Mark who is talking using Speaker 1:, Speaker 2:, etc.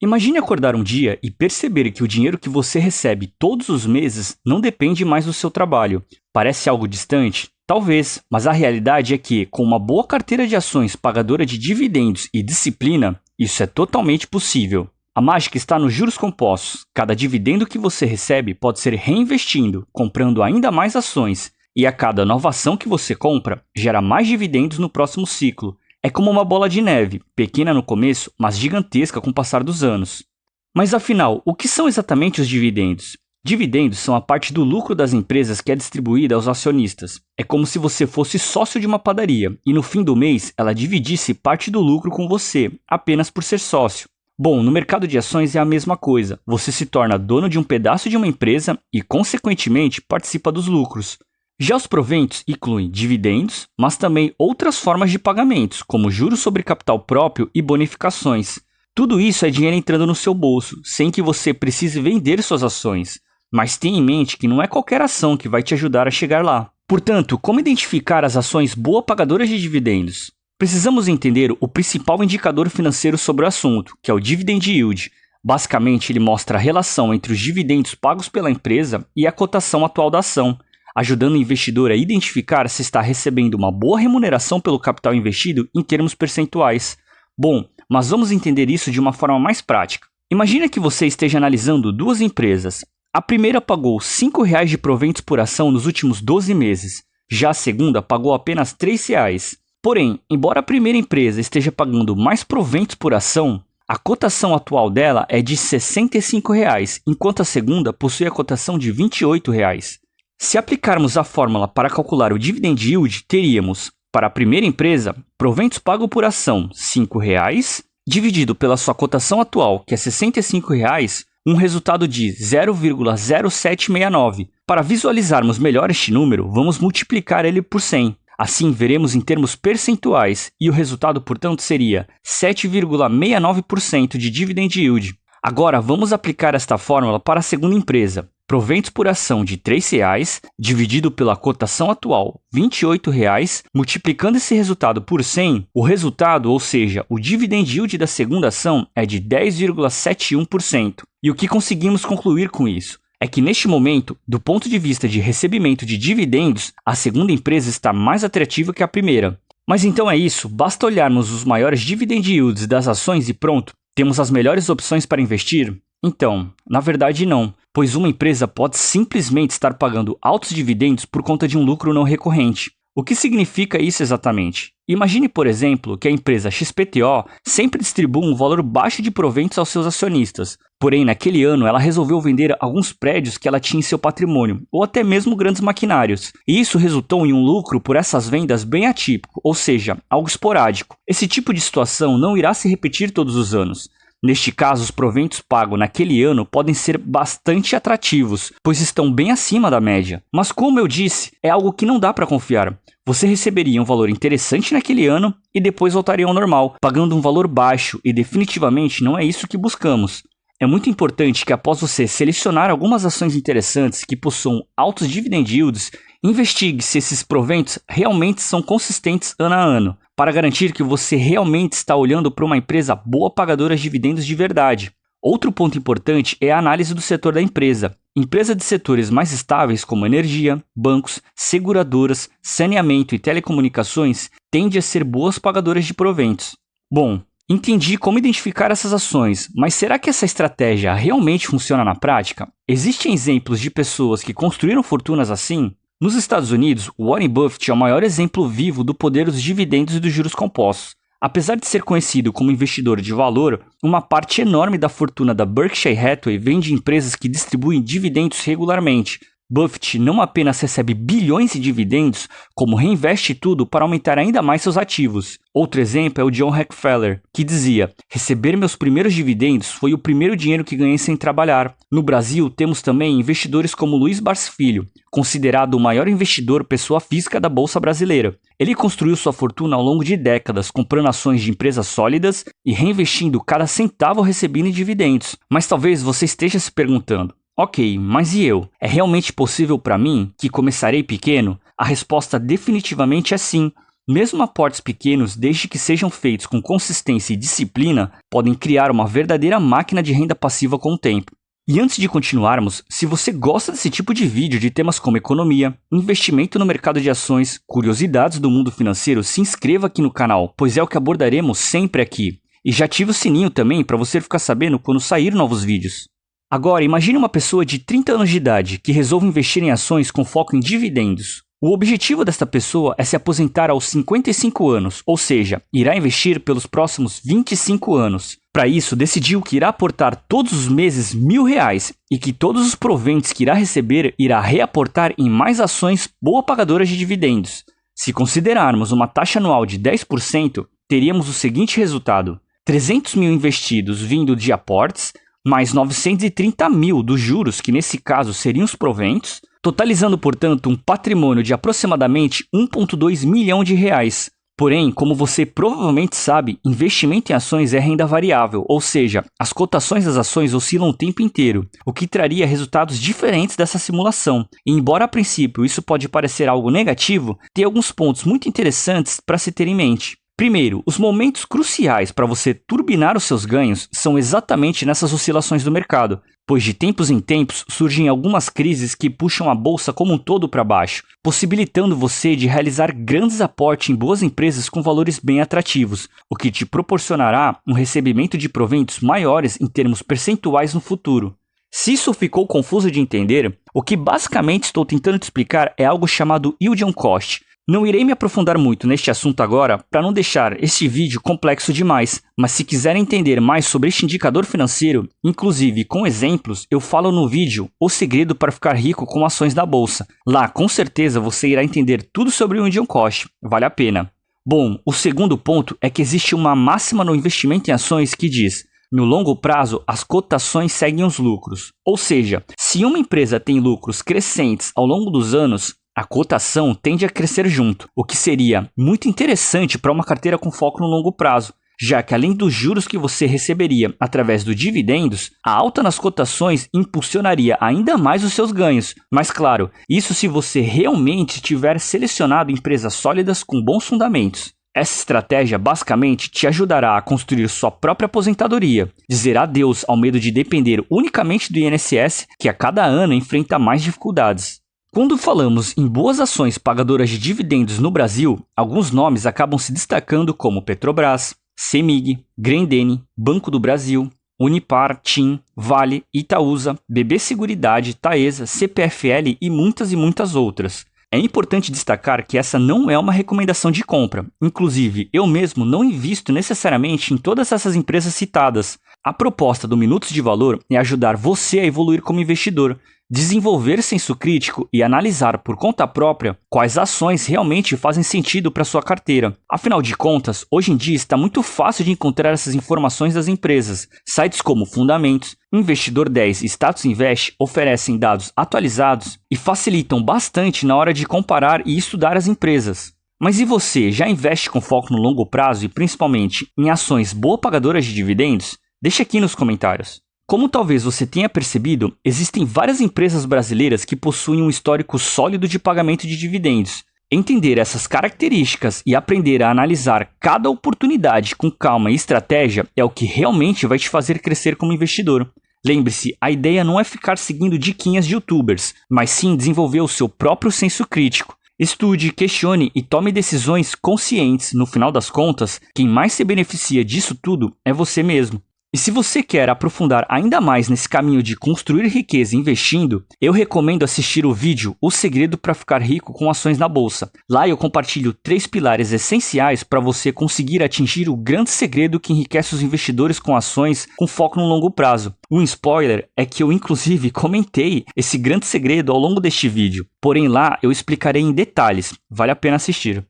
Speaker 1: Imagine acordar um dia e perceber que o dinheiro que você recebe todos os meses não depende mais do seu trabalho. Parece algo distante? Talvez, mas a realidade é que, com uma boa carteira de ações pagadora de dividendos e disciplina, isso é totalmente possível. A mágica está nos juros compostos. Cada dividendo que você recebe pode ser reinvestindo, comprando ainda mais ações, e a cada nova ação que você compra, gera mais dividendos no próximo ciclo. É como uma bola de neve, pequena no começo, mas gigantesca com o passar dos anos. Mas afinal, o que são exatamente os dividendos? Dividendos são a parte do lucro das empresas que é distribuída aos acionistas. É como se você fosse sócio de uma padaria e no fim do mês ela dividisse parte do lucro com você, apenas por ser sócio. Bom, no mercado de ações é a mesma coisa. Você se torna dono de um pedaço de uma empresa e, consequentemente, participa dos lucros. Já os proventos incluem dividendos, mas também outras formas de pagamentos, como juros sobre capital próprio e bonificações. Tudo isso é dinheiro entrando no seu bolso, sem que você precise vender suas ações. Mas tenha em mente que não é qualquer ação que vai te ajudar a chegar lá. Portanto, como identificar as ações boas pagadoras de dividendos? Precisamos entender o principal indicador financeiro sobre o assunto, que é o Dividend Yield. Basicamente, ele mostra a relação entre os dividendos pagos pela empresa e a cotação atual da ação, ajudando o investidor a identificar se está recebendo uma boa remuneração pelo capital investido em termos percentuais. Bom, mas vamos entender isso de uma forma mais prática. Imagina que você esteja analisando duas empresas. A primeira pagou R$ 5,00 de proventos por ação nos últimos 12 meses. Já a segunda pagou apenas R$ 3,00. Porém, embora a primeira empresa esteja pagando mais proventos por ação, a cotação atual dela é de R$ 65,00, enquanto a segunda possui a cotação de R$ 28,00. Se aplicarmos a fórmula para calcular o Dividend Yield, teríamos, para a primeira empresa, proventos pagos por ação R$ 5,00, dividido pela sua cotação atual, que é R$ 65,00, um resultado de 0,0769. Para visualizarmos melhor este número, vamos multiplicar ele por 100. Assim, veremos em termos percentuais, e o resultado, portanto, seria 7,69% de Dividend Yield. Agora, vamos aplicar esta fórmula para a segunda empresa. Proventos por ação de R$ 3,00, dividido pela cotação atual, R$ 28,00, multiplicando esse resultado por 100, o resultado, ou seja, o Dividend Yield da segunda ação é de 10,71%. E o que conseguimos concluir com isso? É que neste momento, do ponto de vista de recebimento de dividendos, a segunda empresa está mais atrativa que a primeira. Mas então é isso, basta olharmos os maiores Dividend Yields das ações e pronto, temos as melhores opções para investir? Então, na verdade não, pois uma empresa pode simplesmente estar pagando altos dividendos por conta de um lucro não recorrente. O que significa isso exatamente? Imagine, por exemplo, que a empresa XPTO sempre distribui um valor baixo de proventos aos seus acionistas. Porém, naquele ano, ela resolveu vender alguns prédios que ela tinha em seu patrimônio, ou até mesmo grandes maquinários. E isso resultou em um lucro por essas vendas bem atípico, ou seja, algo esporádico. Esse tipo de situação não irá se repetir todos os anos. Neste caso, os proventos pagos naquele ano podem ser bastante atrativos, pois estão bem acima da média. Mas como eu disse, é algo que não dá para confiar. Você receberia um valor interessante naquele ano e depois voltaria ao normal, pagando um valor baixo, e definitivamente não é isso que buscamos. É muito importante que após você selecionar algumas ações interessantes que possuam altos dividend yields, investigue se esses proventos realmente são consistentes ano a ano, para garantir que você realmente está olhando para uma empresa boa pagadora de dividendos de verdade. Outro ponto importante é a análise do setor da empresa. Empresas de setores mais estáveis como energia, bancos, seguradoras, saneamento e telecomunicações tendem a ser boas pagadoras de proventos. Bom, entendi como identificar essas ações, mas será que essa estratégia realmente funciona na prática? Existem exemplos de pessoas que construíram fortunas assim? Nos Estados Unidos, Warren Buffett é o maior exemplo vivo do poder dos dividendos e dos juros compostos. Apesar de ser conhecido como investidor de valor, uma parte enorme da fortuna da Berkshire Hathaway vem de empresas que distribuem dividendos regularmente. Buffett não apenas recebe bilhões de dividendos, como reinveste tudo para aumentar ainda mais seus ativos. Outro exemplo é o John Rockefeller, que dizia: "Receber meus primeiros dividendos foi o primeiro dinheiro que ganhei sem trabalhar." No Brasil, temos também investidores como Luiz Barsi Filho, considerado o maior investidor pessoa física da Bolsa Brasileira. Ele construiu sua fortuna ao longo de décadas, comprando ações de empresas sólidas e reinvestindo cada centavo recebido em dividendos. Mas talvez você esteja se perguntando: ok, mas e eu? É realmente possível para mim, que começarei pequeno? A resposta definitivamente é sim. Mesmo aportes pequenos, desde que sejam feitos com consistência e disciplina, podem criar uma verdadeira máquina de renda passiva com o tempo. E antes de continuarmos, se você gosta desse tipo de vídeo de temas como economia, investimento no mercado de ações, curiosidades do mundo financeiro, se inscreva aqui no canal, pois é o que abordaremos sempre aqui. E já ative o sininho também para você ficar sabendo quando sair novos vídeos. Agora, imagine uma pessoa de 30 anos de idade que resolve investir em ações com foco em dividendos. O objetivo desta pessoa é se aposentar aos 55 anos, ou seja, irá investir pelos próximos 25 anos. Para isso, decidiu que irá aportar todos os meses R$1.000 e que todos os proventos que irá receber irá reaportar em mais ações boa pagadoras de dividendos. Se considerarmos uma taxa anual de 10%, teríamos o seguinte resultado: 300 mil investidos vindo de aportes, mais 930 mil dos juros, que nesse caso seriam os proventos, totalizando, portanto, um patrimônio de aproximadamente R$1,2 milhão. Porém, como você provavelmente sabe, investimento em ações é renda variável, ou seja, as cotações das ações oscilam o tempo inteiro, o que traria resultados diferentes dessa simulação. E embora a princípio isso pode parecer algo negativo, tem alguns pontos muito interessantes para se ter em mente. Primeiro, os momentos cruciais para você turbinar os seus ganhos são exatamente nessas oscilações do mercado, pois de tempos em tempos surgem algumas crises que puxam a bolsa como um todo para baixo, possibilitando você de realizar grandes aportes em boas empresas com valores bem atrativos, o que te proporcionará um recebimento de proventos maiores em termos percentuais no futuro. Se isso ficou confuso de entender, o que basicamente estou tentando te explicar é algo chamado Yield on Cost. Não irei me aprofundar muito neste assunto agora para não deixar este vídeo complexo demais, mas se quiser entender mais sobre este indicador financeiro, inclusive com exemplos, eu falo no vídeo O Segredo para Ficar Rico com Ações da Bolsa. Lá, com certeza, você irá entender tudo sobre o Yield on Cost. Vale a pena. Bom, o segundo ponto é que existe uma máxima no investimento em ações que diz: no longo prazo, as cotações seguem os lucros. Ou seja, se uma empresa tem lucros crescentes ao longo dos anos, a cotação tende a crescer junto, o que seria muito interessante para uma carteira com foco no longo prazo, já que além dos juros que você receberia através dos dividendos, a alta nas cotações impulsionaria ainda mais os seus ganhos. Mas claro, isso se você realmente tiver selecionado empresas sólidas com bons fundamentos. Essa estratégia basicamente te ajudará a construir sua própria aposentadoria, dizer adeus ao medo de depender unicamente do INSS, que a cada ano enfrenta mais dificuldades. Quando falamos em boas ações pagadoras de dividendos no Brasil, alguns nomes acabam se destacando como Petrobras, CEMIG, Grendene, Banco do Brasil, Unipar, TIM, Vale, Itaúsa, BB Seguridade, Taesa, CPFL e muitas outras. É importante destacar que essa não é uma recomendação de compra. Inclusive, eu mesmo não invisto necessariamente em todas essas empresas citadas. A proposta do Minutos de Valor é ajudar você a evoluir como investidor, desenvolver senso crítico e analisar por conta própria quais ações realmente fazem sentido para sua carteira. Afinal de contas, hoje em dia está muito fácil de encontrar essas informações das empresas. Sites como Fundamentos, Investidor 10 e Status Invest oferecem dados atualizados e facilitam bastante na hora de comparar e estudar as empresas. Mas e você, já investe com foco no longo prazo e principalmente em ações boas pagadoras de dividendos? Deixa aqui nos comentários. Como talvez você tenha percebido, existem várias empresas brasileiras que possuem um histórico sólido de pagamento de dividendos. Entender essas características e aprender a analisar cada oportunidade com calma e estratégia é o que realmente vai te fazer crescer como investidor. Lembre-se, a ideia não é ficar seguindo diquinhas de youtubers, mas sim desenvolver o seu próprio senso crítico. Estude, questione e tome decisões conscientes. No final das contas, quem mais se beneficia disso tudo é você mesmo. E se você quer aprofundar ainda mais nesse caminho de construir riqueza investindo, eu recomendo assistir o vídeo O Segredo para Ficar Rico com Ações na Bolsa. Lá eu compartilho 3 pilares essenciais para você conseguir atingir o grande segredo que enriquece os investidores com ações com foco no longo prazo. Um spoiler é que eu inclusive comentei esse grande segredo ao longo deste vídeo, porém lá eu explicarei em detalhes, vale a pena assistir.